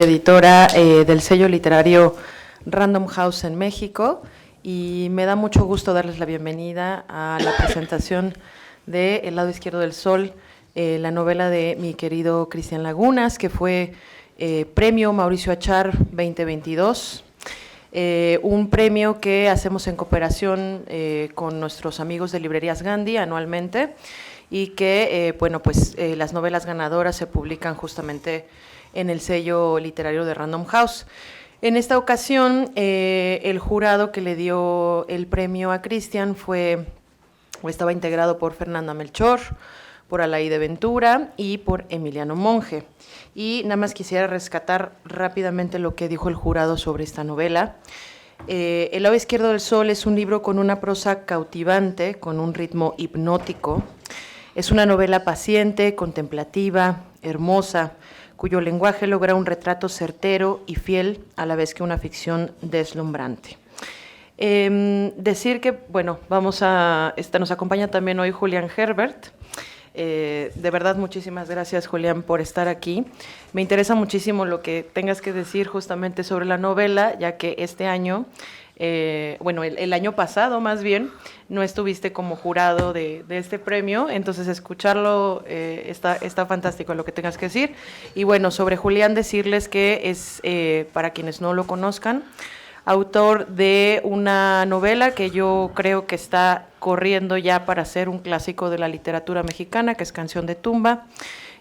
Editora del sello literario Random House en México, y me da mucho gusto darles la bienvenida a la presentación de El lado izquierdo del sol, la novela de mi querido Cristian Lagunas, que fue premio Mauricio Achar 2022, un premio que hacemos en cooperación con nuestros amigos de Librerías Gandhi anualmente, y que, las novelas ganadoras se publican justamente en el sello literario de Random House. En esta ocasión, el jurado que le dio el premio a Cristian estaba integrado por Fernanda Melchor, por Alaide Ventura y por Emiliano Monge. Y nada más quisiera rescatar rápidamente lo que dijo el jurado sobre esta novela. El lado izquierdo del sol es un libro con una prosa cautivante, con un ritmo hipnótico. Es una novela paciente, contemplativa, hermosa, cuyo lenguaje logra un retrato certero y fiel, a la vez que una ficción deslumbrante. Decir que, nos acompaña también hoy Julián Herbert. De verdad, muchísimas gracias, Julián, por estar aquí. Me interesa muchísimo lo que tengas que decir justamente sobre la novela, ya que este año, el año pasado más bien, no estuviste como jurado de este premio, entonces escucharlo está fantástico lo que tengas que decir. Y bueno, sobre Julián decirles que es, para quienes no lo conozcan, autor de una novela que yo creo que está corriendo ya para ser un clásico de la literatura mexicana, que es Canción de Tumba.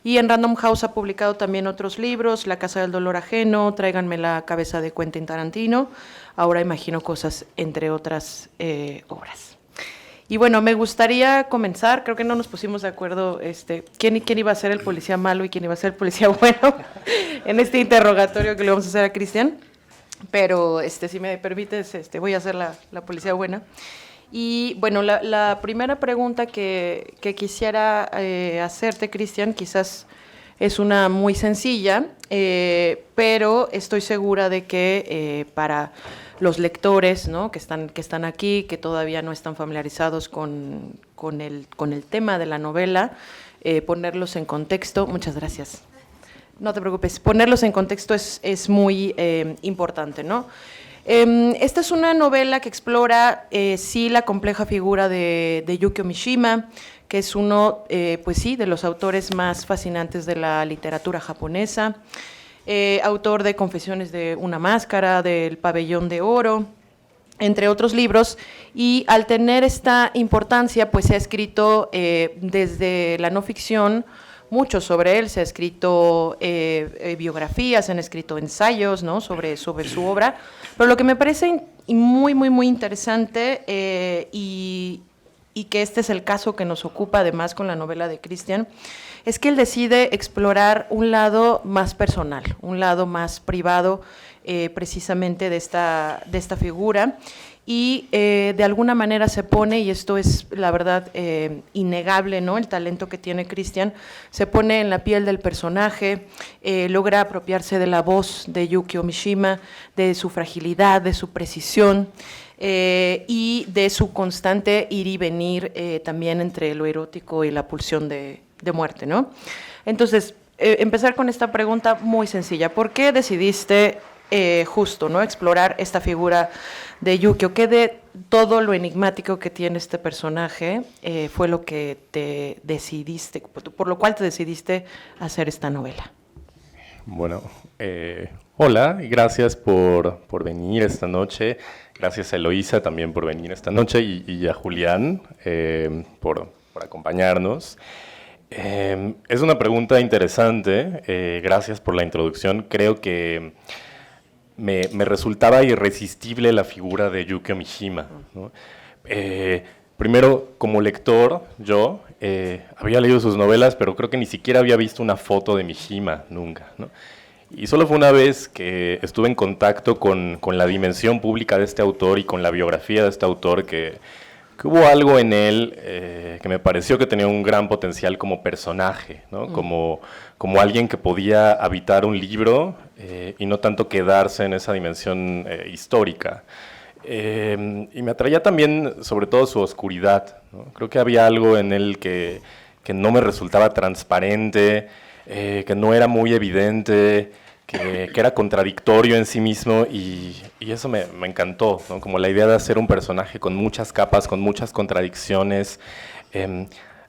Y en Random House ha publicado también otros libros, La Casa del Dolor Ajeno, Tráiganme la cabeza de Quentin Tarantino, Ahora imagino cosas, entre otras obras. Y bueno, me gustaría comenzar, creo que no nos pusimos de acuerdo quién iba a ser el policía malo y quién iba a ser el policía bueno en este interrogatorio que le vamos a hacer a Cristian, pero si me permites, voy a hacer la policía buena. Y bueno, la primera pregunta que quisiera hacerte, Cristian, quizás es una muy sencilla, pero estoy segura de que para los lectores, ¿no?, que están aquí, que todavía no están familiarizados con el tema de la novela, ponerlos en contexto. Muchas gracias. No te preocupes, ponerlos en contexto es muy importante, ¿no? Esta es una novela que explora, sí, la compleja figura de Yukio Mishima, que es uno, de los autores más fascinantes de la literatura japonesa, autor de Confesiones de una máscara, del Pabellón de Oro, entre otros libros, y al tener esta importancia, pues se ha escrito desde la no ficción mucho sobre él, se ha escrito biografías, se han escrito ensayos, ¿no?, sobre su obra, pero lo que me parece muy, muy, muy interesante, y que este es el caso que nos ocupa además con la novela de Cristian, es que él decide explorar un lado más personal, un lado más privado, precisamente de esta figura, y de alguna manera se pone, y esto es la verdad innegable, ¿no?, el talento que tiene Cristian, se pone en la piel del personaje, logra apropiarse de la voz de Yukio Mishima, de su fragilidad, de su precisión, y de su constante ir y venir también entre lo erótico y la pulsión de muerte, ¿no? Entonces, empezar con esta pregunta muy sencilla: ¿por qué decidiste ¿no?, explorar esta figura de Yukio? ¿Qué de todo lo enigmático que tiene este personaje fue lo que te decidiste, por lo cual te decidiste hacer esta novela? Bueno, hola y gracias por venir esta noche. Gracias a Eloísa también por venir esta noche, y a Julián por acompañarnos. Es una pregunta interesante, gracias por la introducción. Creo que me resultaba irresistible la figura de Yukio Mishima, ¿no? Primero, como lector, yo había leído sus novelas, pero creo que ni siquiera había visto una foto de Mishima, nunca, ¿no? Y solo fue una vez que estuve en contacto con la dimensión pública de este autor y con la biografía de este autor que hubo algo en él que me pareció que tenía un gran potencial como personaje, ¿no? Como alguien que podía habitar un libro y no tanto quedarse en esa dimensión histórica. Y me atraía también, sobre todo, su oscuridad, ¿no? Creo que había algo en él que no me resultaba transparente, que no era muy evidente, que era contradictorio en sí mismo y eso me encantó, ¿no? Como la idea de hacer un personaje con muchas capas, con muchas contradicciones,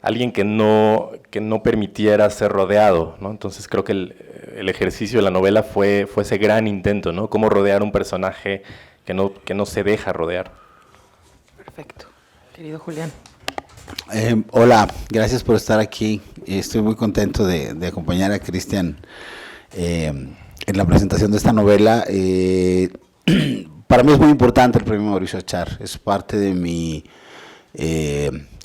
alguien que no permitiera ser rodeado, ¿no? Entonces creo que el ejercicio de la novela fue ese gran intento, ¿no? Cómo rodear un personaje que no se deja rodear. Perfecto. Querido Julián. Hola, gracias por estar aquí. Estoy muy contento de acompañar a Cristian en la presentación de esta novela. Para mí es muy importante el premio Mauricio Achar, es parte de mi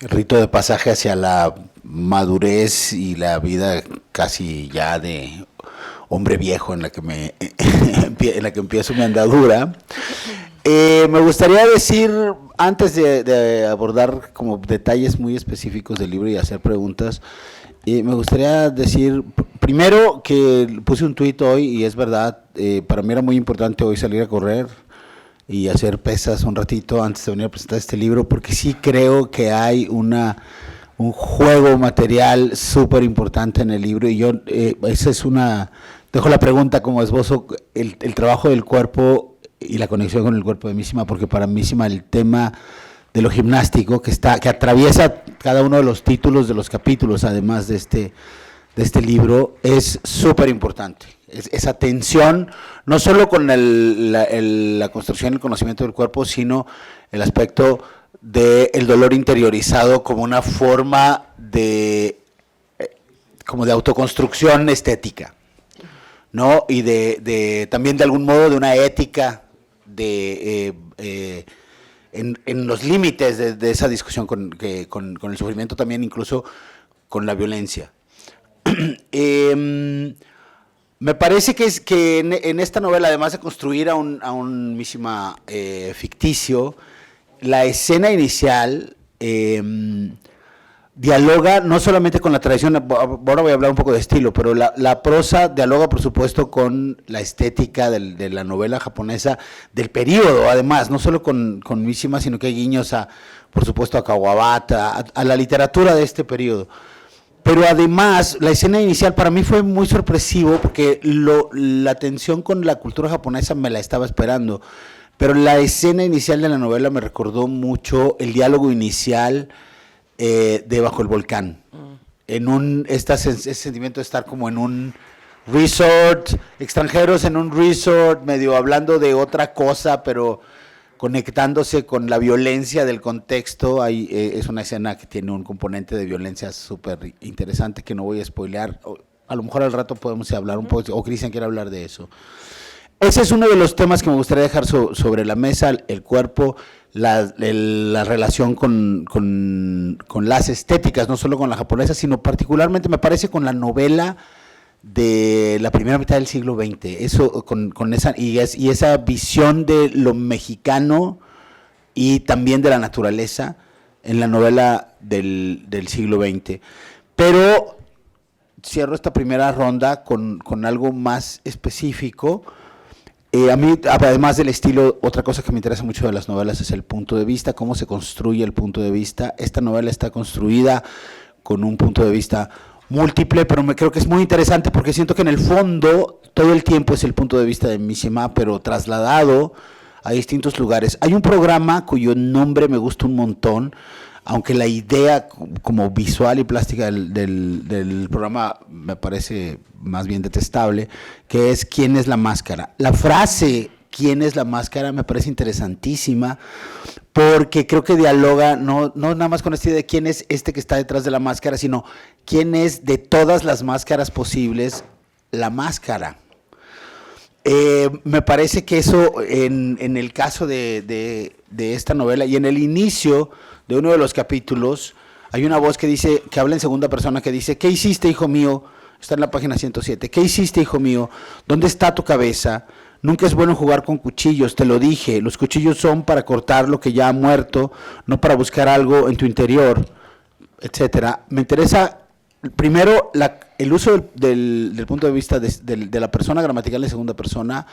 rito de pasaje hacia la madurez y la vida casi ya de hombre viejo en la que empiezo mi andadura. Me gustaría decir, antes de abordar como detalles muy específicos del libro y hacer preguntas, me gustaría decir, primero, que puse un tuit hoy y es verdad, para mí era muy importante hoy salir a correr y hacer pesas un ratito antes de venir a presentar este libro, porque sí creo que hay un juego material súper importante en el libro y yo, esa es dejo la pregunta como esbozo, el trabajo del cuerpo y la conexión con el cuerpo de Mishima, porque para Mishima el tema de lo gimnástico que atraviesa cada uno de los títulos de los capítulos, además de este libro, es súper importante. Esa tensión, no solo con la construcción y el conocimiento del cuerpo, sino el aspecto del dolor interiorizado como una forma como de autoconstrucción estética, ¿no? Y también de algún modo de una ética en los límites de esa discusión con el sufrimiento, también incluso con la violencia. Me parece que en esta novela, además de construir a un Mishima ficticio, la escena inicial dialoga no solamente con la tradición, ahora voy a hablar un poco de estilo, pero la prosa dialoga, por supuesto, con la estética de la novela japonesa del periodo, además, no solo con Mishima, sino que hay guiños, por supuesto, a Kawabata, a la literatura de este periodo. Pero además, la escena inicial para mí fue muy sorpresivo, porque la tensión con la cultura japonesa me la estaba esperando, pero la escena inicial de la novela me recordó mucho el diálogo inicial de Bajo el Volcán, ese sentimiento de estar como en un resort, extranjeros en un resort, medio hablando de otra cosa, pero conectándose con la violencia del contexto. Es una escena que tiene un componente de violencia súper interesante que no voy a spoilear, a lo mejor al rato podemos hablar un poco, o Cristian quiere hablar de eso. Ese es uno de los temas que me gustaría dejar sobre la mesa, el cuerpo, la relación con las estéticas, no solo con la japonesa, sino particularmente, me parece, con la novela de la primera mitad del siglo XX. Eso, con esa visión de lo mexicano y también de la naturaleza en la novela del siglo XX. Pero cierro esta primera ronda con algo más específico. A mí, además del estilo, otra cosa que me interesa mucho de las novelas es el punto de vista, cómo se construye el punto de vista. Esta novela está construida con un punto de vista múltiple, pero creo que es muy interesante porque siento que en el fondo todo el tiempo es el punto de vista de Mishima, pero trasladado a distintos lugares. Hay un programa cuyo nombre me gusta un montón, aunque la idea como visual y plástica del programa me parece más bien detestable, que es ¿Quién es la máscara? La frase ¿Quién es la máscara? Me parece interesantísima, porque creo que dialoga no nada más con esta idea de quién es este que está detrás de la máscara, sino quién es de todas las máscaras posibles la máscara. Me parece que eso en el caso de esta novela y en el inicio de uno de los capítulos hay una voz que habla en segunda persona, que dice: ¿qué hiciste, hijo mío? Está en la página 107. ¿Qué hiciste, hijo mío? ¿Dónde está tu cabeza? Nunca es bueno jugar con cuchillos, te lo dije. Los cuchillos son para cortar lo que ya ha muerto, no para buscar algo en tu interior, etcétera. Me interesa primero el uso del punto de vista de la persona gramatical de segunda persona,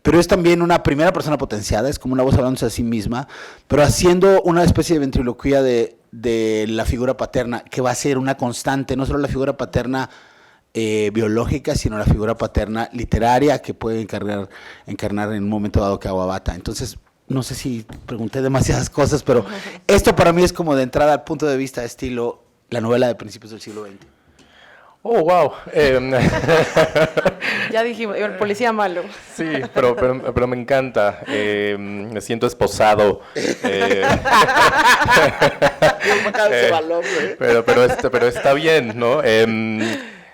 pero es también una primera persona potenciada, es como una voz hablándose a sí misma, pero haciendo una especie de ventriloquía de la figura paterna, que va a ser una constante, no solo la figura paterna biológica, sino la figura paterna literaria que puede encarnar en un momento dado Kawabata. Entonces, no sé si pregunté demasiadas cosas, pero esto para mí es como de entrada al punto de vista de estilo la novela de principios del siglo XX. Oh, wow. Ya dijimos, el policía malo. Sí, pero me encanta. Me siento esposado. Pero está bien, ¿no?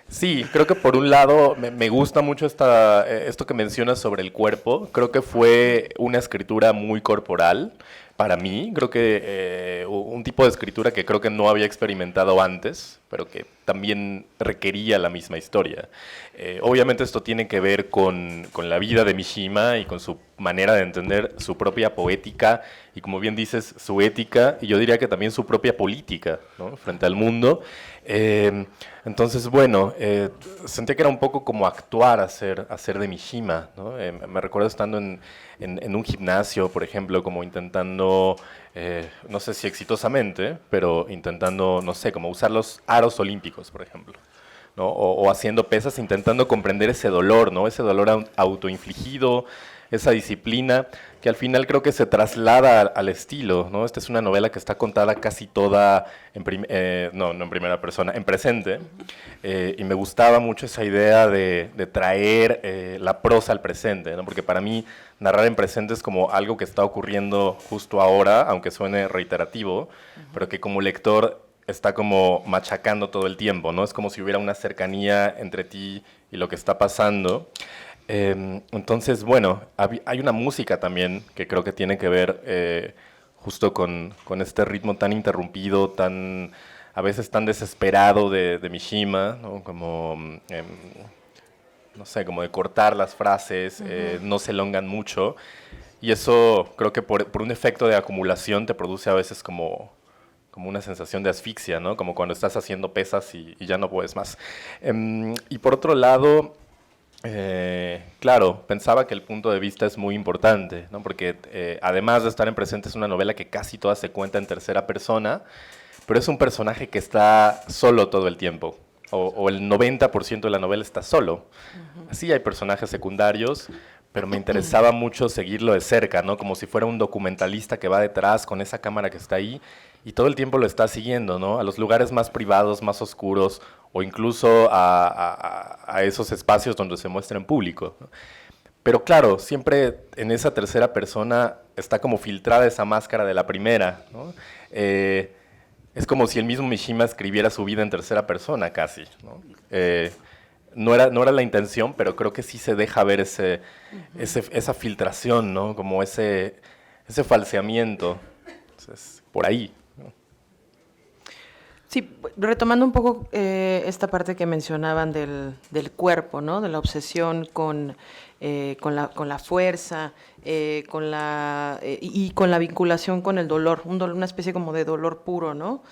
Sí, creo que por un lado me gusta mucho esto que mencionas sobre el cuerpo. Creo que fue una escritura muy corporal para mí. Creo que un tipo de escritura que creo que no había experimentado antes, pero que también requería la misma historia. Obviamente esto tiene que ver con la vida de Mishima y con su manera de entender su propia poética y, como bien dices, su ética, y yo diría que también su propia política, ¿no?, frente al mundo. Entonces, bueno, sentía que era un poco como actuar, hacer de Mishima, ¿no? Me recuerdo estando en un gimnasio, por ejemplo, como intentando, no sé si exitosamente, pero intentando, no sé, como usar los aros olímpicos, por ejemplo, ¿no? O haciendo pesas, intentando comprender ese dolor, ¿no? Ese dolor autoinfligido, esa disciplina, que al final creo que se traslada al estilo, ¿no? Esta es una novela que está contada casi toda, no en primera persona, en presente, y me gustaba mucho esa idea de traer la prosa al presente, ¿no? Porque para mí narrar en presente es como algo que está ocurriendo justo ahora, aunque suene reiterativo, pero que como lector está como machacando todo el tiempo, ¿no? Es como si hubiera una cercanía entre ti y lo que está pasando. Entonces, bueno, hay una música también que creo que tiene que ver justo con este ritmo tan interrumpido, a veces tan desesperado de Mishima, ¿no? Como, no sé, como de cortar las frases, no se elongan mucho, y eso creo que por un efecto de acumulación te produce a veces como una sensación de asfixia, ¿no? Como cuando estás haciendo pesas y ya no puedes más. Y por otro lado, claro, pensaba que el punto de vista es muy importante, ¿no? Porque además de estar en presente es una novela que casi toda se cuenta en tercera persona, pero es un personaje que está solo todo el tiempo, o el 90% de la novela está solo. Sí hay personajes secundarios, pero me interesaba mucho seguirlo de cerca, ¿no? Como si fuera un documentalista que va detrás con esa cámara que está ahí y todo el tiempo lo está siguiendo, ¿no? A los lugares más privados, más oscuros, o incluso a esos espacios donde se muestra en público, ¿no? Pero claro, siempre en esa tercera persona está como filtrada esa máscara de la primera, ¿no? Es como si el mismo Mishima escribiera su vida en tercera persona casi, ¿no? No era la intención, pero creo que sí se deja ver esa filtración, ¿no? Como ese falseamiento. Entonces, por ahí. Sí, retomando un poco esta parte que mencionaban del cuerpo, ¿no? De la obsesión con la fuerza, y con la vinculación con el dolor, una especie como de dolor puro, ¿no?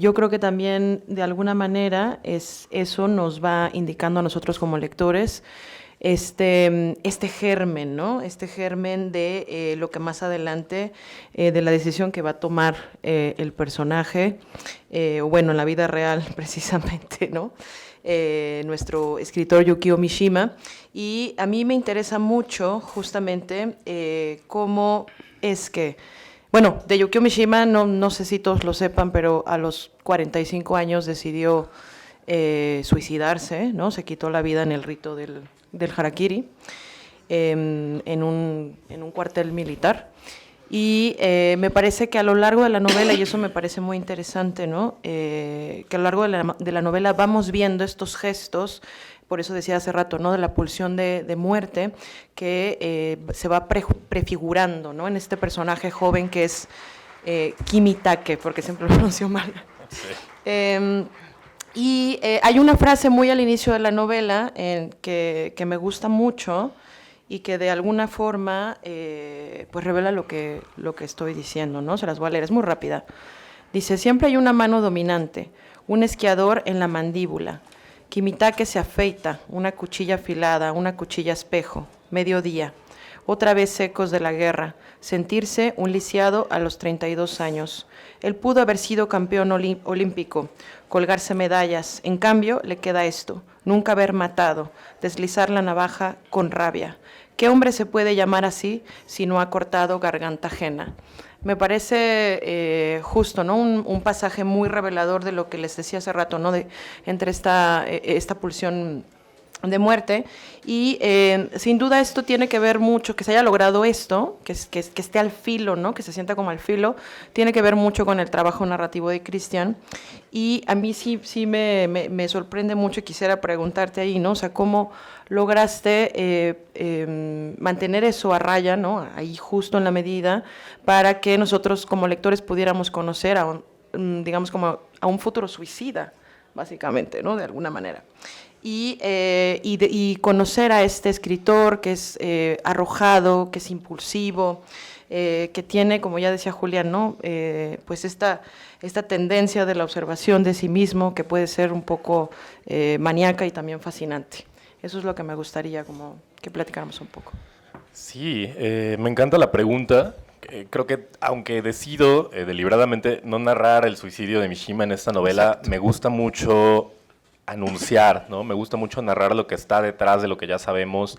Yo creo que también de alguna manera eso nos va indicando a nosotros como lectores este germen, ¿no? Este germen de lo que más adelante, de la decisión que va a tomar el personaje, bueno, en la vida real precisamente, ¿no? Nuestro escritor Yukio Mishima, y a mí me interesa mucho justamente cómo es que, bueno, de Yukio Mishima no sé si todos lo sepan, pero a los 45 años decidió suicidarse, ¿no? Se quitó la vida en el rito del harakiri, en un cuartel militar. Y me parece que a lo largo de la novela, y eso me parece muy interesante, ¿no? Que a lo largo de la novela vamos viendo estos gestos, por eso decía hace rato, ¿no? De la pulsión de muerte, que se va prefigurando, ¿no? En este personaje joven que es Kimitake, porque siempre lo pronuncio mal. Sí. Y hay una frase muy al inicio de la novela que me gusta mucho y que de alguna forma pues revela lo que estoy diciendo, ¿no? Se las voy a leer, es muy rápida. Dice: siempre hay una mano dominante, un esquiador en la mandíbula. Kimitake se afeita, una cuchilla afilada, una cuchilla espejo, mediodía. otra vez ecos de la guerra, sentirse un lisiado a los 32 años. Él pudo haber sido campeón olímpico, colgarse medallas, en cambio le queda esto, nunca haber matado, deslizar la navaja con rabia. ¿Qué hombre se puede llamar así si no ha cortado garganta ajena? Me parece justo, ¿no? Un pasaje muy revelador de lo que les decía hace rato, ¿no? Entre esta pulsión de muerte, y sin duda esto tiene que ver mucho, que se haya logrado esto, que esté al filo, ¿no? Que se sienta como al filo, tiene que ver mucho con el trabajo narrativo de Cristian, y a mí sí me sorprende mucho y quisiera preguntarte ahí, ¿no? O sea, ¿cómo lograste mantener eso a raya, ¿no? Ahí justo en la medida, para que nosotros como lectores pudiéramos conocer digamos, como a un futuro suicida, básicamente, ¿no? De alguna manera. Y conocer a este escritor que es arrojado, que es impulsivo, que tiene, como ya decía Julián, ¿no? Pues esta tendencia de la observación de sí mismo, que puede ser un poco maníaca y también fascinante. Eso es lo que me gustaría como que platicáramos un poco. Sí, me encanta la pregunta. Creo que aunque decido deliberadamente no narrar el suicidio de Mishima en esta novela, exacto, me gusta mucho anunciar, ¿no? Me gusta mucho narrar lo que está detrás de lo que ya sabemos,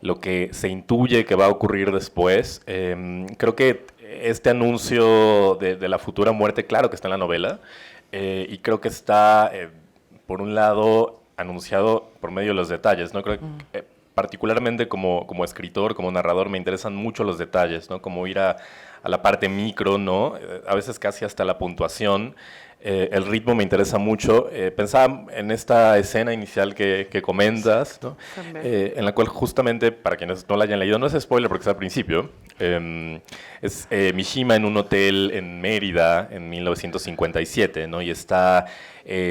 lo que se intuye que va a ocurrir después. Creo que este anuncio de la futura muerte, claro que está en la novela, y creo que está, por un lado, anunciado por medio de los detalles, ¿no? Creo que, particularmente como escritor, como narrador, me interesan mucho los detalles, ¿no? Como ir a la parte micro, ¿no? A veces casi hasta la puntuación. El ritmo me interesa mucho. Pensaba en esta escena inicial que comentas, ¿no? En la cual justamente, para quienes no la hayan leído, no es spoiler porque está al principio, es Mishima en un hotel en Mérida en 1957, ¿no? Y está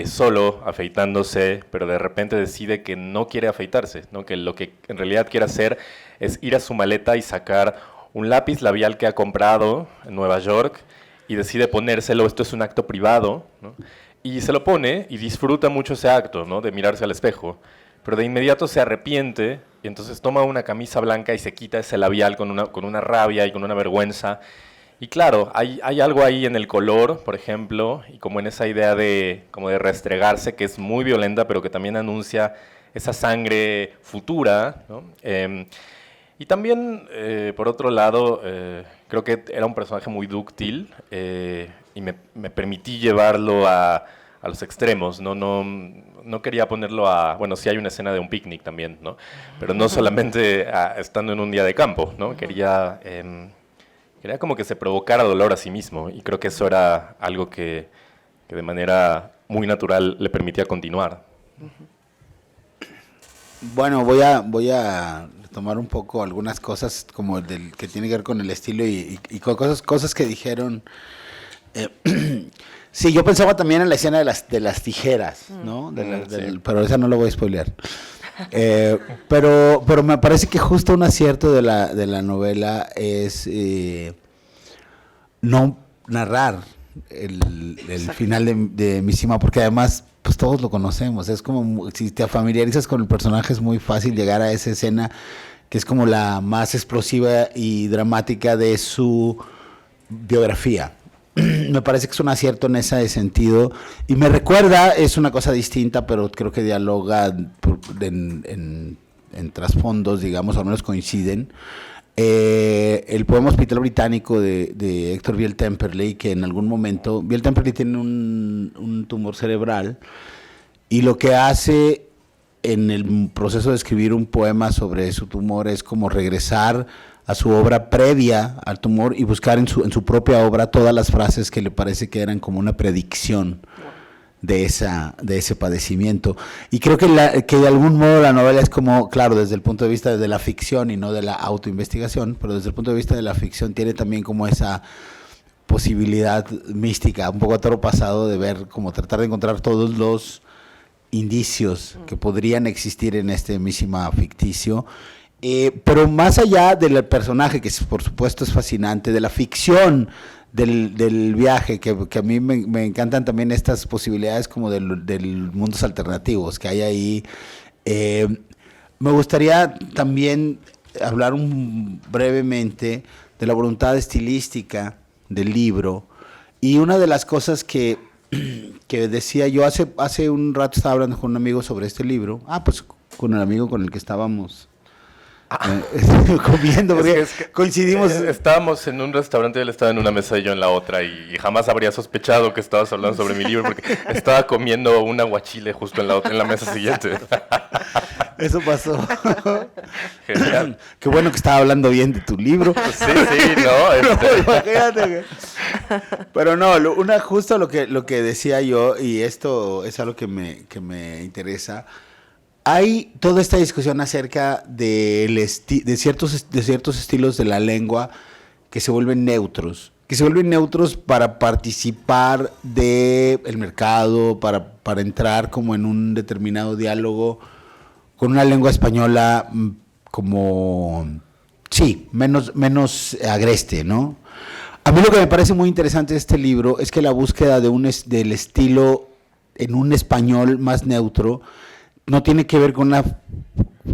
solo afeitándose, pero de repente decide que no quiere afeitarse, ¿no? Que lo que en realidad quiere hacer es ir a su maleta y sacar un lápiz labial que ha comprado en Nueva York, y decide ponérselo. Esto es un acto privado, ¿no? Y se lo pone y disfruta mucho ese acto, ¿no? De mirarse al espejo, pero de inmediato se arrepiente y entonces toma una camisa blanca y se quita ese labial con una rabia y con una vergüenza. Y claro, hay algo ahí en el color, por ejemplo, y como en esa idea como de restregarse, que es muy violenta, pero que también anuncia esa sangre futura, ¿no? Y también, por otro lado, creo que era un personaje muy dúctil, y me permití llevarlo a los extremos, no quería ponerlo bueno, sí hay una escena de un picnic también, ¿no? Pero no solamente estando en un día de campo, ¿no? Quería como que se provocara dolor a sí mismo, y creo que eso era algo que de manera muy natural le permitía continuar. Bueno, voy a tomar un poco algunas cosas como que tiene que ver con el estilo y con cosas que dijeron. Sí, yo pensaba también en la escena de las tijeras, ¿no? Sí. Pero esa no lo voy a spoilear. Pero me parece que justo un acierto de la novela es no narrar el final de Mishima, porque además pues todos lo conocemos. Es como, si te familiarizas con el personaje, es muy fácil llegar a esa escena que es como la más explosiva y dramática de su biografía. Me parece que es un acierto en ese sentido, y me recuerda, es una cosa distinta, pero creo que dialoga en trasfondos, digamos, al menos coinciden. El poema Hospital Británico de Héctor Beale Temperley, que en algún momento, Beale Temperley tiene un tumor cerebral, y lo que hace en el proceso de escribir un poema sobre su tumor es como regresar a su obra previa al tumor y buscar en su propia obra todas las frases que le parece que eran como una predicción de ese padecimiento. Y creo que de algún modo la novela es como, claro, desde el punto de vista de la ficción y no de la autoinvestigación, pero desde el punto de vista de la ficción tiene también como esa posibilidad mística, un poco a toro pasado, de ver, como tratar de encontrar todos los indicios que podrían existir en este Mishima ficticio. Pero más allá del personaje, que por supuesto es fascinante, de la ficción del viaje, que a mí me encantan también estas posibilidades como del mundos alternativos que hay ahí. Me gustaría también hablar brevemente de la voluntad estilística del libro. Y una de las cosas que decía yo, hace un rato estaba hablando con un amigo sobre este libro. Pues con el amigo con el que estábamos comiendo, porque coincidimos. Estábamos en un restaurante, él estaba en una mesa y yo en la otra, y jamás habría sospechado que estabas hablando sobre mi libro, porque estaba comiendo un aguachile justo en la mesa siguiente. Eso pasó. Genial. Qué bueno que estaba hablando bien de tu libro. Sí, no. Imagínate. Pero no, justo lo que decía yo, y esto es algo que me interesa. Hay toda esta discusión acerca de ciertos estilos de la lengua que se vuelven neutros. Para participar del mercado, para entrar como en un determinado diálogo con una lengua española como, sí, menos agreste, ¿no? A mí lo que me parece muy interesante de este libro es que la búsqueda del estilo en un español más neutro no tiene que ver con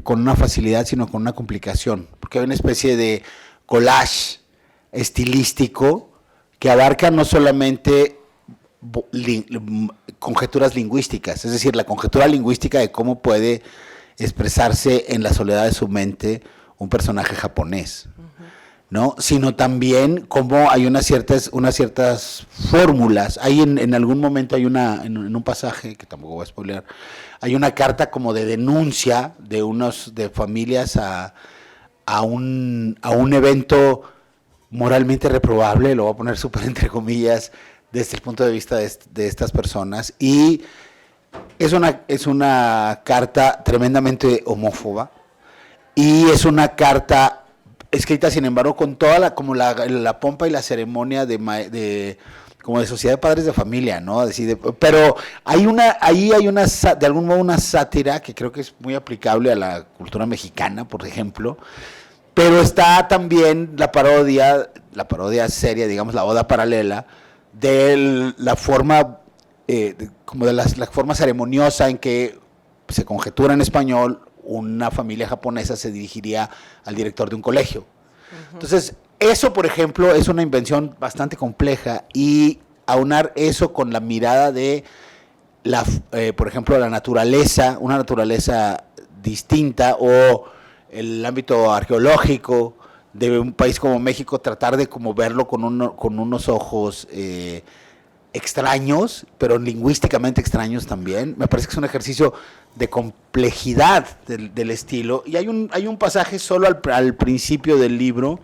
una facilidad, sino con una complicación, porque hay una especie de collage estilístico que abarca no solamente conjeturas lingüísticas, es decir, la conjetura lingüística de cómo puede expresarse en la soledad de su mente un personaje japonés, ¿no? Sino también cómo hay unas ciertas fórmulas. Hay en algún momento hay en un pasaje, que tampoco voy a spoilear, hay una carta como de denuncia de familias a un evento moralmente reprobable, lo voy a poner súper entre comillas, desde el punto de vista de estas personas, y es una carta tremendamente homófoba, y es una carta escrita, sin embargo, con toda la pompa y la ceremonia como de sociedad de padres de familia, ¿no? Pero ahí hay de algún modo una sátira que creo que es muy aplicable a la cultura mexicana, por ejemplo, pero está también la parodia seria, digamos, la oda paralela de la forma como de la forma ceremoniosa en que se conjetura en español una familia japonesa se dirigiría al director de un colegio. Entonces, eso, por ejemplo, es una invención bastante compleja, y aunar eso con la mirada de, por ejemplo, la naturaleza, una naturaleza distinta, o el ámbito arqueológico de un país como México, tratar de como verlo con unos ojos extraños, pero lingüísticamente extraños también. Me parece que es un ejercicio de complejidad del estilo, y hay un pasaje solo al principio del libro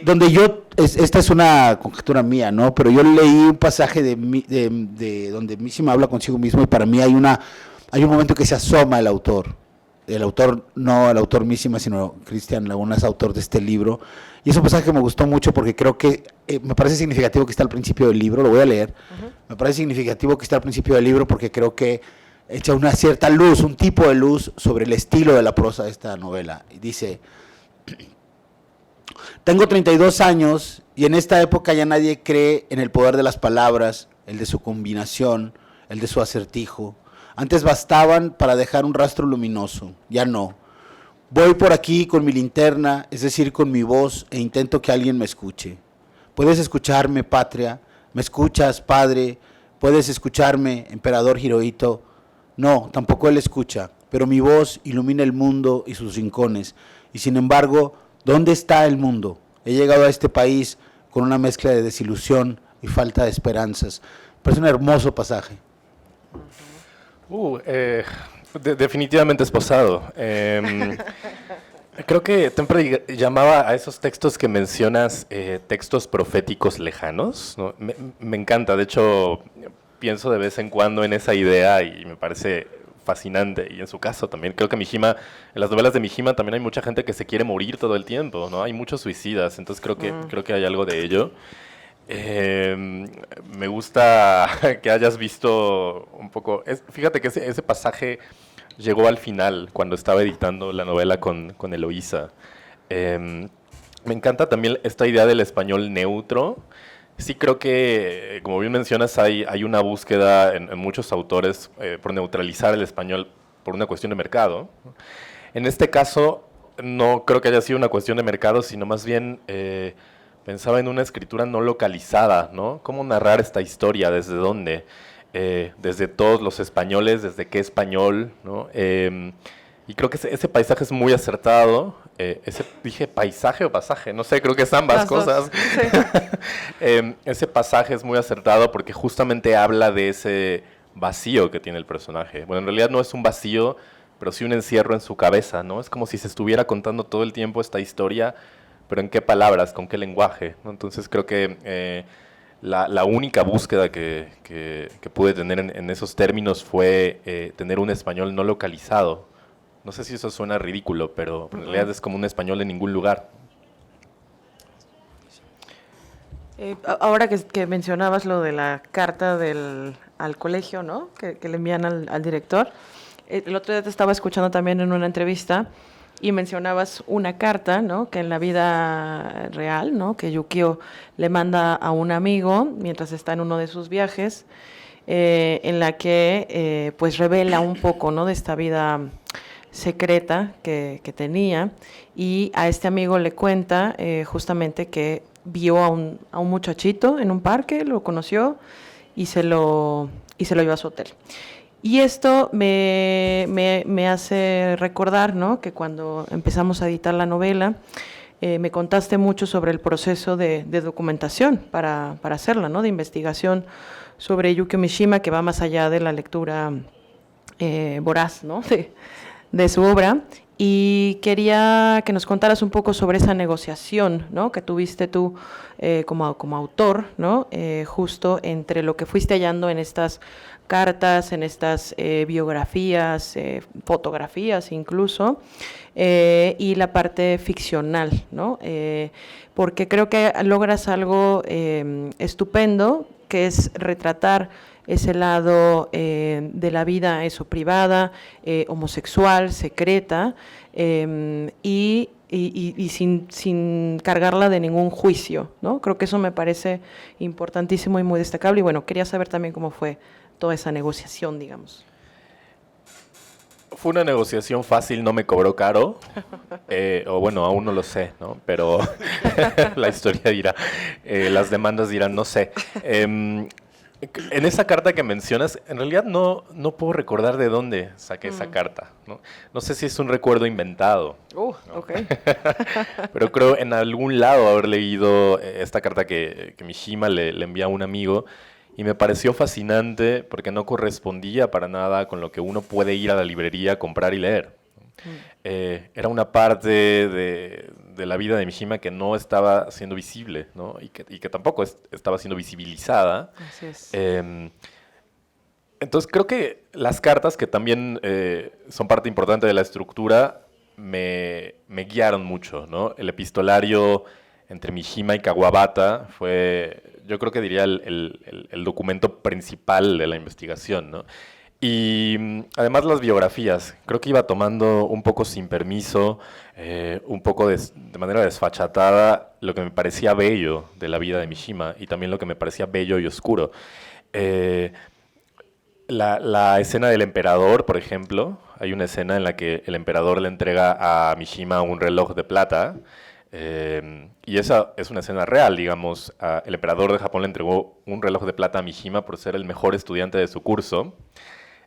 donde esta es una conjetura mía, ¿no? Pero yo leí un pasaje de donde Mishima habla consigo mismo, y para mí hay un momento que se asoma el autor, no el autor Mishima, sino Cristian Laguna, es autor de este libro, y es un pasaje que me gustó mucho porque creo que me parece significativo que está al principio del libro. Lo voy a leer. Me parece significativo que está al principio del libro porque creo que echa una cierta luz, un tipo de luz sobre el estilo de la prosa de esta novela. Y dice: tengo 32 años y en esta época ya nadie cree en el poder de las palabras, el de su combinación, el de su acertijo. Antes bastaban para dejar un rastro luminoso, ya no. Voy por aquí con mi linterna, es decir, con mi voz, e intento que alguien me escuche. ¿Puedes escucharme, patria? ¿Me escuchas, padre? ¿Puedes escucharme, emperador Hirohito? No, tampoco él escucha, pero mi voz ilumina el mundo y sus rincones. Y sin embargo, ¿dónde está el mundo? He llegado a este país con una mezcla de desilusión y falta de esperanzas. Parece un hermoso pasaje. Definitivamente esposado. Creo que Tempra llamaba a esos textos que mencionas textos proféticos lejanos, ¿no? Me encanta, de hecho pienso de vez en cuando en esa idea y me parece fascinante, y en su caso también creo que en las novelas de Mishima también hay mucha gente que se quiere morir todo el tiempo, ¿no? Hay muchos suicidas, entonces creo que hay algo de ello. Me gusta que hayas visto un poco, fíjate que ese pasaje llegó al final cuando estaba editando la novela con Eloísa. Me encanta también esta idea del español neutro. Sí creo que, como bien mencionas, hay una búsqueda en muchos autores por neutralizar el español por una cuestión de mercado. En este caso, no creo que haya sido una cuestión de mercado, sino más bien pensaba en una escritura no localizada, ¿no? ¿Cómo narrar esta historia? ¿Desde dónde? Desde todos los españoles, desde qué español, ¿no? Y creo que ese paisaje es muy acertado. ¿Dije paisaje o pasaje? No sé, creo que es ambas cosas. Sí. Ese pasaje es muy acertado porque justamente habla de ese vacío que tiene el personaje. Bueno, en realidad no es un vacío, pero sí un encierro en su cabeza, ¿no? Es como si se estuviera contando todo el tiempo esta historia, pero ¿en qué palabras? ¿Con qué lenguaje? ¿No? Entonces creo que la única búsqueda que pude tener en esos términos fue tener un español no localizado. No sé si eso suena ridículo, pero en realidad es como un español en ningún lugar. Ahora que mencionabas lo de la carta al colegio, ¿no? Que le envían al director. El otro día te estaba escuchando también en una entrevista y mencionabas una carta, ¿no? Que en la vida real, ¿no? Que Yukio le manda a un amigo mientras está en uno de sus viajes, en la que pues revela un poco, ¿no? De esta vida secreta que tenía, y a este amigo le cuenta justamente que vio a un muchachito en un parque, lo conoció y se lo llevó a su hotel. Y esto me hace recordar, ¿no? Que cuando empezamos a editar la novela, me contaste mucho sobre el proceso de documentación para hacerla, ¿no? De investigación sobre Yukio Mishima, que va más allá de la lectura voraz, ¿no? de su obra. Y quería que nos contaras un poco sobre esa negociación, ¿no? Que tuviste tú como autor, ¿no? Justo entre lo que fuiste hallando en estas cartas, en estas biografías, fotografías incluso, y la parte ficcional, ¿no? Porque creo que logras algo estupendo, que es retratar ese lado de la vida, eso, privada, homosexual, secreta, y sin cargarla de ningún juicio, ¿no? Creo que eso me parece importantísimo y muy destacable. Y bueno, quería saber también cómo fue toda esa negociación, digamos. Fue una negociación fácil, no me cobró caro, o bueno, aún no lo sé, ¿no? Pero la historia dirá, las demandas dirán, no sé. En esa carta que mencionas, en realidad no puedo recordar de dónde saqué esa carta, ¿no? No sé si es un recuerdo inventado. ¿No? Ok. Pero creo en algún lado haber leído esta carta que Mishima le envía a un amigo, y me pareció fascinante porque no correspondía para nada con lo que uno puede ir a la librería a comprar y leer. Era una parte de la vida de Mishima que no estaba siendo visible, ¿no? y que tampoco estaba siendo visibilizada. Así es. Entonces creo que las cartas, que también son parte importante de la estructura, me guiaron mucho, ¿no? El epistolario entre Mishima y Kawabata fue, yo creo que diría, el documento principal de la investigación, ¿no? Y además las biografías, creo que iba tomando un poco sin permiso, un poco de manera desfachatada, lo que me parecía bello de la vida de Mishima y también lo que me parecía bello y oscuro. La escena del emperador, por ejemplo, hay una escena en la que el emperador le entrega a Mishima un reloj de plata, y esa es una escena real, digamos. El emperador de Japón le entregó un reloj de plata a Mishima por ser el mejor estudiante de su curso.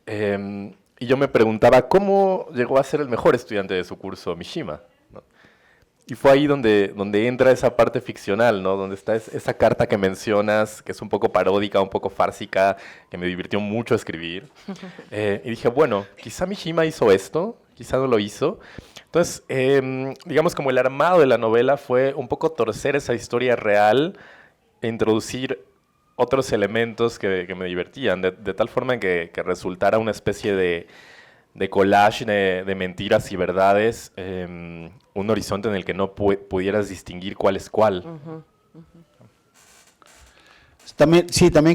Y yo me preguntaba, ¿cómo llegó a ser el mejor estudiante de su curso Mishima? ¿No? Y fue ahí donde entra esa parte ficcional, ¿no? Donde está esa carta que mencionas, que es un poco paródica, un poco fársica, que me divirtió mucho escribir. Y dije, bueno, quizá Mishima hizo esto, quizá no lo hizo. Entonces, digamos, como el armado de la novela fue un poco torcer esa historia real e introducir otros elementos que me divertían, de tal forma que resultara una especie de collage de mentiras y verdades, un horizonte en el que no pudieras distinguir cuál es cuál. También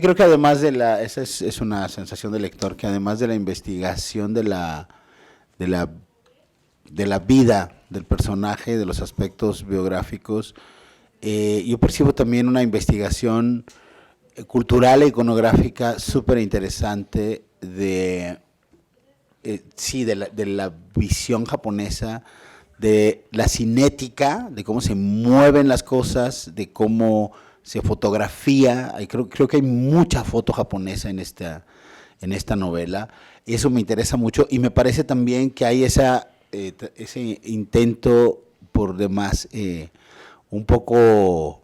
creo que además esa es una sensación del lector, que además de la investigación de la vida del personaje, de los aspectos biográficos, yo percibo también una investigación cultural e iconográfica súper interesante de la visión japonesa de la cinética, de cómo se mueven las cosas, de cómo se fotografía. Creo que hay mucha foto japonesa en esta novela. Eso me interesa mucho y me parece también que hay ese intento por demás un poco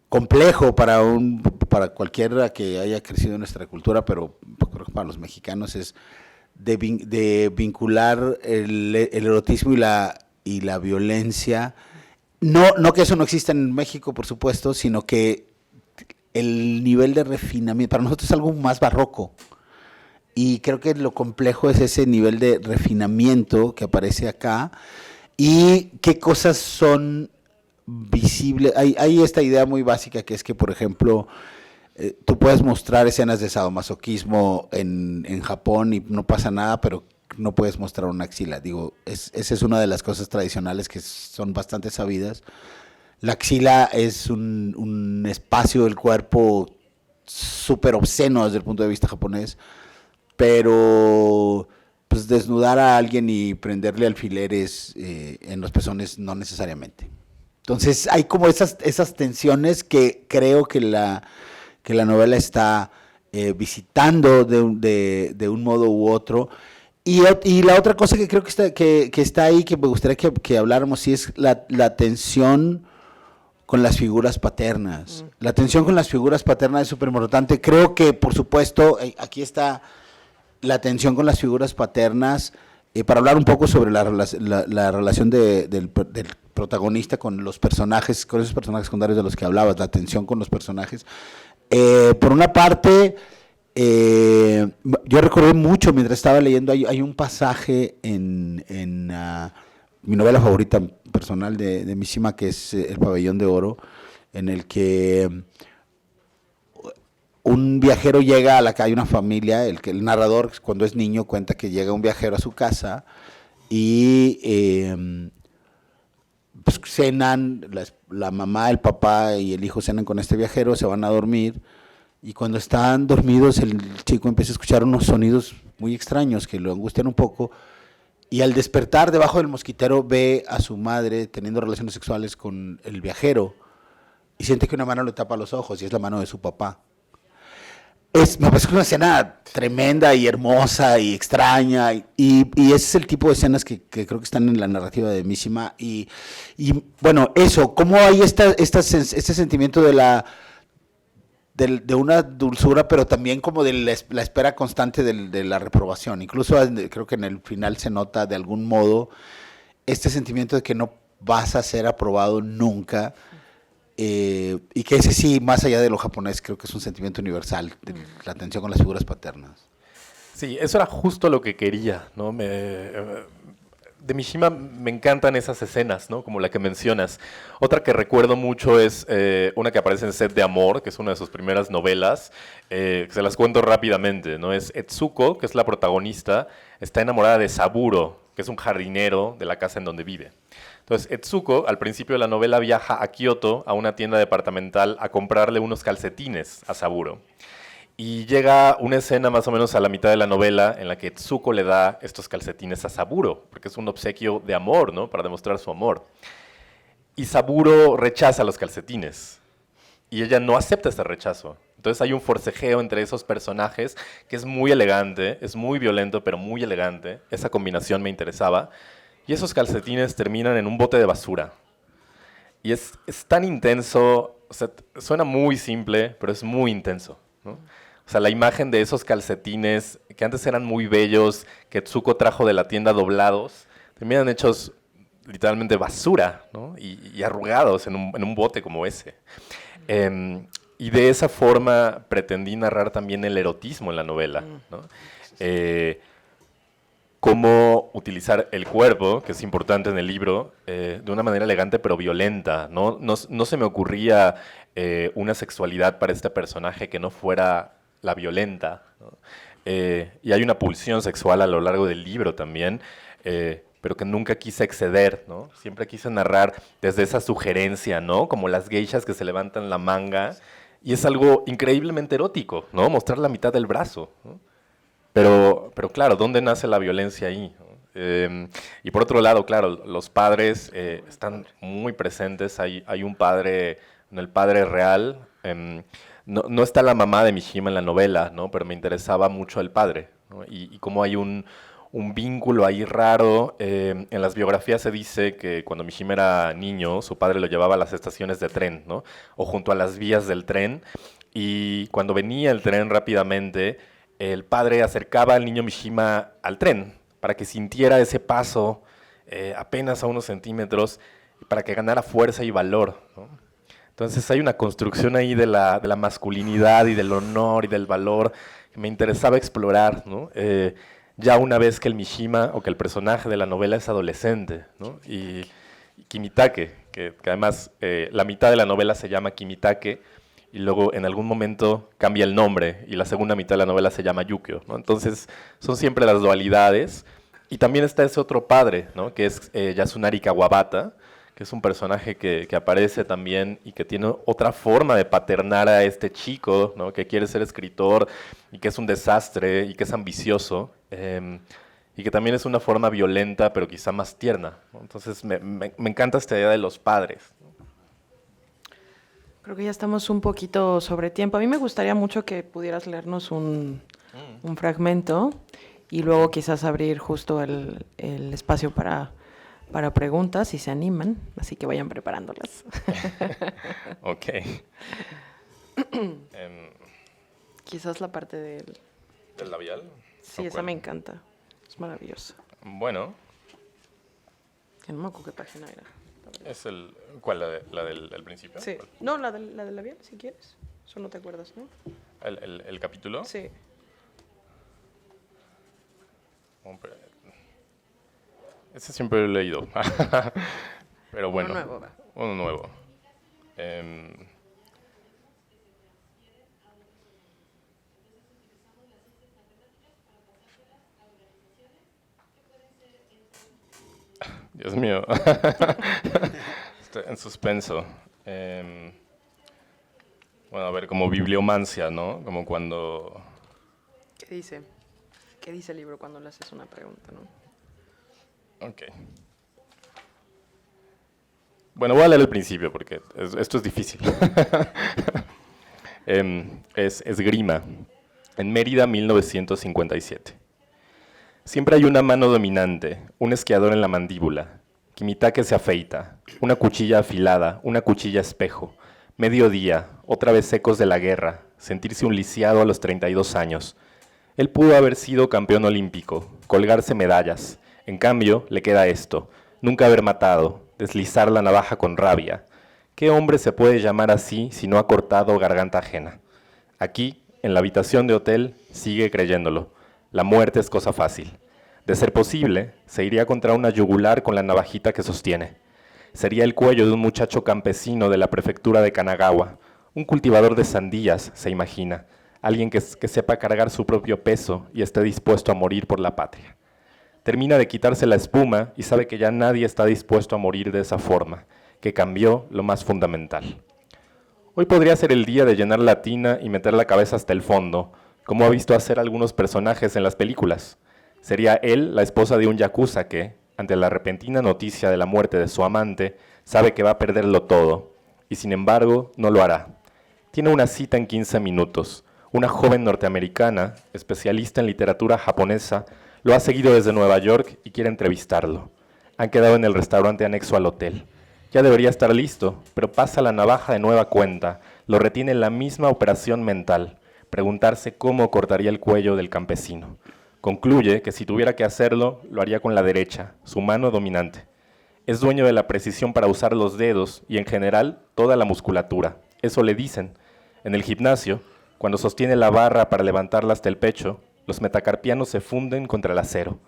complejo para cualquiera que haya crecido en nuestra cultura, pero creo que para los mexicanos es de vincular el erotismo y la violencia. No que eso no exista en México, por supuesto, sino que el nivel de refinamiento, para nosotros es algo más barroco. Y creo que lo complejo es ese nivel de refinamiento que aparece acá y qué cosas son visibles. Hay esta idea muy básica que es que, por ejemplo, tú puedes mostrar escenas de sadomasoquismo en Japón y no pasa nada, pero no puedes mostrar una axila. Digo, esa es una de las cosas tradicionales que son bastante sabidas. La axila es un espacio del cuerpo súper obsceno desde el punto de vista japonés, pero pues desnudar a alguien y prenderle alfileres en los pezones no necesariamente. Entonces hay como esas tensiones que creo que la novela está visitando de un modo u otro. Y la otra cosa que creo que está ahí, que me gustaría que habláramos, sí, es la tensión con las figuras paternas. La tensión con las figuras paternas es súper importante. Creo que, por supuesto, aquí está la tensión con las figuras paternas, para hablar un poco sobre la relación del protagonista con los personajes, con esos personajes secundarios de los que hablabas, la tensión con los personajes. Por una parte, yo recordé mucho mientras estaba leyendo, hay un pasaje en mi novela favorita personal de Mishima, que es El Pabellón de Oro, en el que un viajero llega a la calle, una familia, el narrador cuando es niño cuenta que llega un viajero a su casa y pues cenan, la mamá, el papá y el hijo cenan con este viajero, se van a dormir y cuando están dormidos el chico empieza a escuchar unos sonidos muy extraños que lo angustian un poco. Y al despertar debajo del mosquitero ve a su madre teniendo relaciones sexuales con el viajero y siente que una mano le tapa los ojos y es la mano de su papá. Me parece una escena tremenda y hermosa y extraña y ese es el tipo de escenas que creo que están en la narrativa de Mishima y bueno, eso, cómo hay este sentimiento de una dulzura, pero también como de la espera constante de la reprobación. Incluso creo que en el final se nota de algún modo este sentimiento de que no vas a ser aprobado nunca, y que ese sí, más allá de lo japonés, creo que es un sentimiento universal, la tensión con las figuras paternas. Sí, eso era justo lo que quería, ¿no? De Mishima me encantan esas escenas, ¿no? Como la que mencionas. Otra que recuerdo mucho es una que aparece en Sed de Amor, que es una de sus primeras novelas, que se las cuento rápidamente, ¿no? Es Etsuko, que es la protagonista, está enamorada de Saburo, que es un jardinero de la casa en donde vive. Entonces, Etsuko, al principio de la novela, viaja a Kioto, a una tienda departamental, a comprarle unos calcetines a Saburo. Y llega una escena más o menos a la mitad de la novela en la que Etsuko le da estos calcetines a Saburo, porque es un obsequio de amor, ¿no? Para demostrar su amor. Y Saburo rechaza los calcetines. Y ella no acepta ese rechazo. Entonces hay un forcejeo entre esos personajes que es muy elegante, es muy violento, pero muy elegante. Esa combinación me interesaba. Y esos calcetines terminan en un bote de basura. Y es tan intenso, o sea, suena muy simple, pero es muy intenso, ¿no? O sea, la imagen de esos calcetines, que antes eran muy bellos, que Etsuko trajo de la tienda doblados, terminan hechos literalmente basura, ¿no? Y arrugados en un bote como ese. Y de esa forma pretendí narrar también el erotismo en la novela, ¿no? Cómo utilizar el cuerpo, que es importante en el libro, de una manera elegante pero violenta, ¿no? No se me ocurría una sexualidad para este personaje que no fuera la violenta, ¿no? Y hay una pulsión sexual a lo largo del libro también, pero que nunca quise exceder, ¿no? Siempre quise narrar desde esa sugerencia, ¿no? Como las geishas que se levantan la manga, y es algo increíblemente erótico, ¿no? Mostrar la mitad del brazo, ¿no? Pero claro, ¿dónde nace la violencia ahí? Y por otro lado, claro, los padres están muy presentes. Hay un padre, el padre real. No está la mamá de Mishima en la novela, ¿no? Pero me interesaba mucho el padre, ¿no? Y cómo hay un vínculo ahí raro. En las biografías se dice que cuando Mishima era niño, su padre lo llevaba a las estaciones de tren, ¿no? O junto a las vías del tren. Y cuando venía el tren rápidamente, el padre acercaba al niño Mishima al tren para que sintiera ese paso apenas a unos centímetros, para que ganara fuerza y valor, ¿no? Entonces hay una construcción ahí de la masculinidad y del honor y del valor que me interesaba explorar, ¿no? Ya una vez que el Mishima, o que el personaje de la novela es adolescente, ¿no? Y Kimitake, que además la mitad de la novela se llama Kimitake, y luego en algún momento cambia el nombre, y la segunda mitad de la novela se llama Yukio, ¿no? Entonces son siempre las dualidades. Y también está ese otro padre, ¿no? Que es Yasunari Kawabata, que es un personaje que aparece también y que tiene otra forma de paternar a este chico, ¿no? Que quiere ser escritor y que es un desastre y que es ambicioso, y que también es una forma violenta pero quizá más tierna, ¿no? Entonces me encanta esta idea de los padres. Creo que ya estamos un poquito sobre tiempo. A mí me gustaría mucho que pudieras leernos un fragmento y luego quizás abrir justo el espacio para preguntas, si se animan, así que vayan preparándolas. Ok. Quizás la parte del labial. Sí, esa me encanta. Es maravillosa. Bueno. Que no me acuerdo qué página era. Es ¿cuál? ¿La del principio? Sí. ¿Cuál? No, la del labial, si quieres. Eso no te acuerdas, ¿no? ¿El capítulo? Sí. Hombre, ese siempre lo he leído. Pero bueno. Uno nuevo, va. Uno nuevo. Dios mío. Estoy en suspenso. Bueno, a ver, como bibliomancia, ¿no? Como cuando... ¿Qué dice? ¿Qué dice el libro cuando le haces una pregunta, no? Ok. Bueno, voy a leer el principio porque esto es difícil. Es Esgrima, en Mérida, 1957. Siempre hay una mano dominante, un esquiador en la mandíbula. Kimitake se afeita, una cuchilla afilada, una cuchilla espejo. Mediodía, otra vez ecos de la guerra, sentirse un lisiado a los 32 años. Él pudo haber sido campeón olímpico, colgarse medallas. En cambio, le queda esto, nunca haber matado, deslizar la navaja con rabia. ¿Qué hombre se puede llamar así si no ha cortado garganta ajena? Aquí, en la habitación de hotel, sigue creyéndolo. La muerte es cosa fácil. De ser posible, se iría contra una yugular con la navajita que sostiene. Sería el cuello de un muchacho campesino de la prefectura de Kanagawa, un cultivador de sandías, se imagina, alguien que sepa cargar su propio peso y esté dispuesto a morir por la patria. Termina de quitarse la espuma y sabe que ya nadie está dispuesto a morir de esa forma, que cambió lo más fundamental. Hoy podría ser el día de llenar la tina y meter la cabeza hasta el fondo, como ha visto hacer algunos personajes en las películas. Sería él la esposa de un yakuza que, ante la repentina noticia de la muerte de su amante, sabe que va a perderlo todo, y sin embargo no lo hará. Tiene una cita en 15 minutos. Una joven norteamericana, especialista en literatura japonesa, lo ha seguido desde Nueva York y quiere entrevistarlo. Han quedado en el restaurante anexo al hotel. Ya debería estar listo, pero pasa la navaja de nueva cuenta, lo retiene la misma operación mental, preguntarse cómo cortaría el cuello del campesino. Concluye que si tuviera que hacerlo, lo haría con la derecha, su mano dominante. Es dueño de la precisión para usar los dedos y en general toda la musculatura. Eso le dicen. En el gimnasio, cuando sostiene la barra para levantarla hasta el pecho, los metacarpianos se funden contra el acero.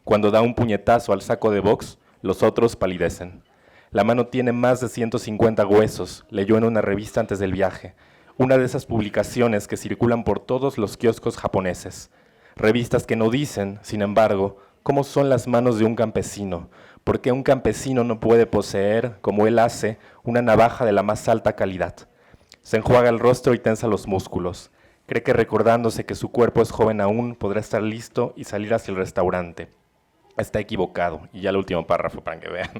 Cuando da un puñetazo al saco de box, los otros palidecen. La mano tiene más de 150 huesos, leyó en una revista antes del viaje. Una de esas publicaciones que circulan por todos los kioscos japoneses. Revistas que no dicen, sin embargo, cómo son las manos de un campesino, por qué un campesino no puede poseer, como él hace, una navaja de la más alta calidad. Se enjuaga el rostro y tensa los músculos. Cree que recordándose que su cuerpo es joven aún, podrá estar listo y salir hacia el restaurante. está equivocado. Y ya el último párrafo para que vean.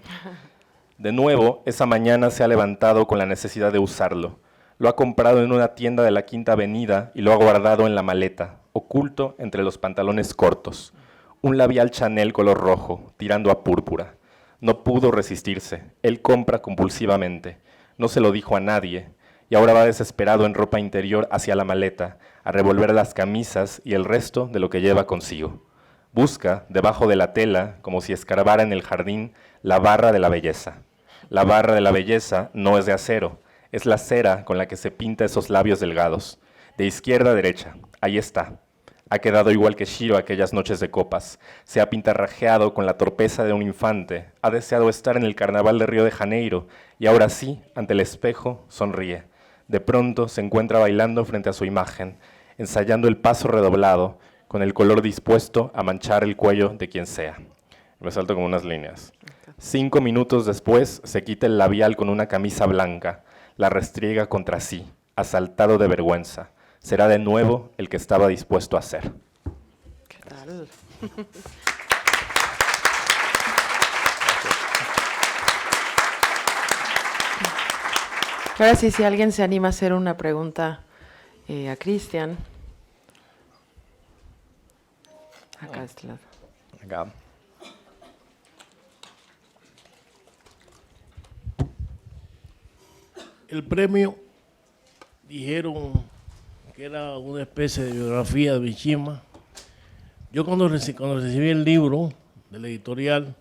De nuevo, esa mañana se ha levantado con la necesidad de usarlo. Lo ha comprado en una tienda de la Quinta Avenida y lo ha guardado en la maleta, oculto entre los pantalones cortos. Un labial Chanel color rojo, tirando a púrpura. No pudo resistirse. Él compra compulsivamente. No se lo dijo a nadie. Y ahora va desesperado en ropa interior hacia la maleta, a revolver las camisas y el resto de lo que lleva consigo. Busca, debajo de la tela, como si escarbara en el jardín, la barra de la belleza. La barra de la belleza no es de acero, es la cera con la que se pinta esos labios delgados. De izquierda a derecha, ahí está. Ha quedado igual que Shiro aquellas noches de copas. Se ha pintarrajeado con la torpeza de un infante. Ha deseado estar en el carnaval de Río de Janeiro y ahora sí, ante el espejo, sonríe. De pronto se encuentra bailando frente a su imagen, ensayando el paso redoblado, con el color dispuesto a manchar el cuello de quien sea. Me salto como unas líneas. 5 minutos después se quita el labial con una camisa blanca, la restriega contra sí, asaltado de vergüenza. Será de nuevo el que estaba dispuesto a ser. ¿Qué tal? Ahora sí, si alguien se anima a hacer una pregunta a Cristian. Acá de este lado. Acá. El premio dijeron que era una especie de biografía de Mishima. Yo cuando recibí el libro de la editorial,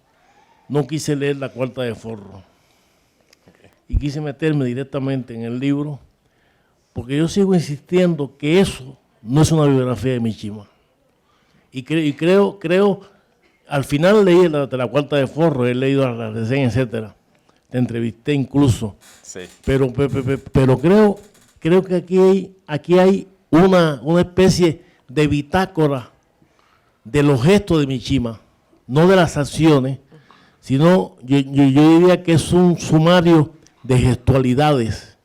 no quise leer La Cuarta de Forro. Y quise meterme directamente en el libro, porque yo sigo insistiendo que eso no es una biografía de Mishima. Y creo, al final leí la Cuarta de Forro, he leído la reseña, etcétera. Te entrevisté incluso. Sí. Pero creo que aquí hay una especie de bitácora de los gestos de Mishima, no de las acciones, sino yo diría que es un sumario de gestualidades.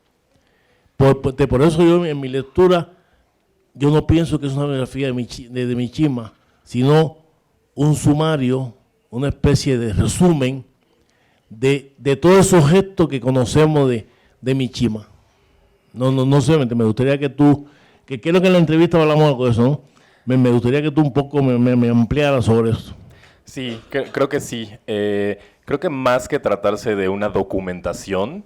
Por eso yo en mi lectura, yo no pienso que es una biografía de Mishima, sino un sumario, una especie de resumen de todos esos gestos que conocemos de Mishima. No sé, me gustaría que tú, que quiero que en la entrevista hablamos algo de eso, ¿no? Me gustaría que tú un poco me ampliaras sobre eso. Sí, creo que sí. Creo que más que tratarse de una documentación,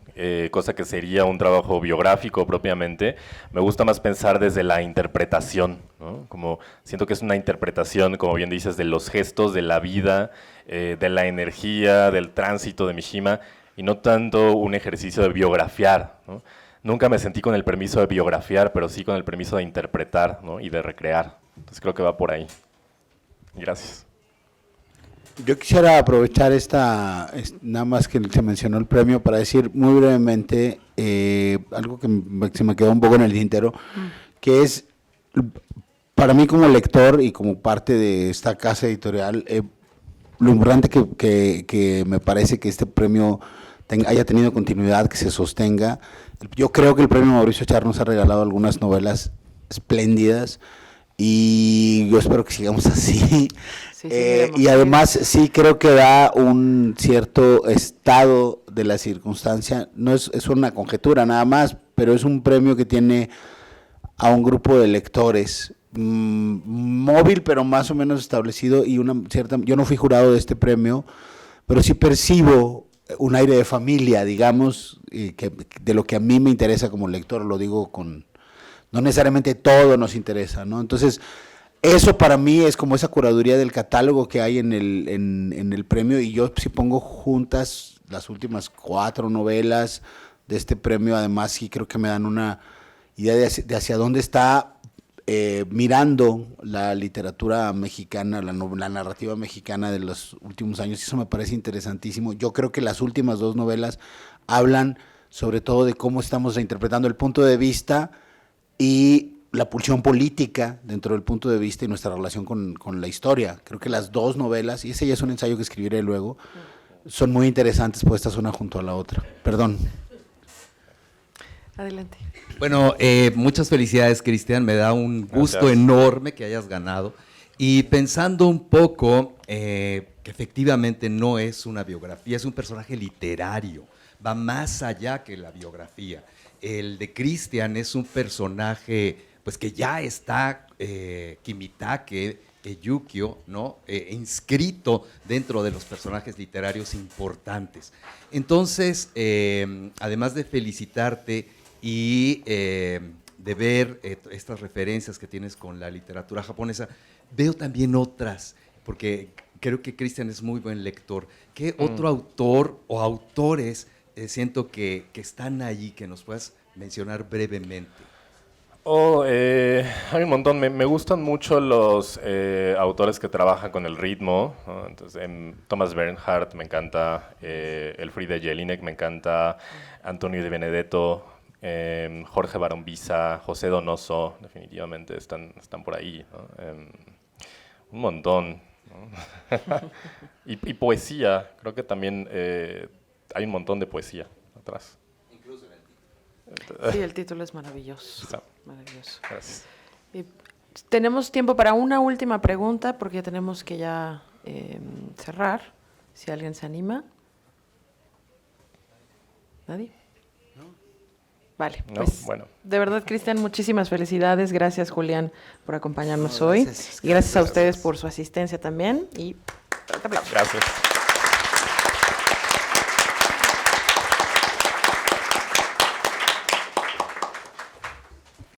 cosa que sería un trabajo biográfico propiamente, me gusta más pensar desde la interpretación, ¿no? Como siento que es una interpretación, como bien dices, de los gestos, de la vida, de la energía, del tránsito de Mishima, y no tanto un ejercicio de biografiar, ¿no? Nunca me sentí con el permiso de biografiar, pero sí con el permiso de interpretar, ¿no? Y de recrear. Entonces creo que va por ahí. Gracias. Yo quisiera aprovechar nada más que se mencionó el premio para decir muy brevemente algo que se me quedó un poco en el tintero, que es para mí como lector y como parte de esta casa editorial, lo importante que me parece que este premio haya tenido continuidad, que se sostenga. Yo creo que el premio Mauricio Char nos ha regalado algunas novelas espléndidas y yo espero que sigamos así. Sí, Y además sí creo que da un cierto estado de la circunstancia, no es una conjetura nada más, pero es un premio que tiene a un grupo de lectores móvil, pero más o menos establecido, y una cierta, yo no fui jurado de este premio, pero sí percibo un aire de familia, digamos, de lo que a mí me interesa como lector, lo digo no necesariamente todo nos interesa, ¿no? Entonces, eso para mí es como esa curaduría del catálogo que hay en el premio, y yo sí pongo juntas las últimas 4 novelas de este premio, además sí creo que me dan una idea de hacia dónde está mirando la literatura mexicana, la narrativa mexicana de los últimos años, y eso me parece interesantísimo. Yo creo que las últimas 2 novelas hablan sobre todo de cómo estamos reinterpretando el punto de vista y la pulsión política dentro del punto de vista y nuestra relación con la historia. Creo que las 2 novelas, y ese ya es un ensayo que escribiré luego, son muy interesantes puestas una junto a la otra. Perdón. Adelante. Bueno, muchas felicidades, Cristian. Me da un gusto Gracias. enorme que hayas ganado. Y pensando un poco, ¿qué que efectivamente no es una biografía, es un personaje literario, va más allá que la biografía. El de Cristian es un personaje pues que ya está Kimitake, Yukio, ¿no? Inscrito dentro de los personajes literarios importantes. Entonces, además de felicitarte y de ver estas referencias que tienes con la literatura japonesa, veo también otras, porque creo que Cristian es muy buen lector. ¿Qué otro autor o autores siento que están allí, que nos puedas mencionar brevemente? Hay un montón. Me gustan mucho los autores que trabajan con el ritmo, ¿no? Entonces, Thomas Bernhard me encanta, Elfriede Jelinek me encanta, Antonio de Benedetto, Jorge Barombiza, José Donoso, definitivamente están por ahí, ¿no? Un montón, ¿no? y poesía, creo que también hay un montón de poesía atrás. Sí, el título es maravilloso. Sí. Maravilloso. Gracias. Y tenemos tiempo para una última pregunta, porque tenemos que ya cerrar. Si alguien se anima. ¿Nadie? Vale, No, pues bueno. de verdad, Cristian, muchísimas felicidades. Gracias, Julián, por acompañarnos No, hoy. gracias. Y gracias a ustedes por su asistencia también. Y Gracias.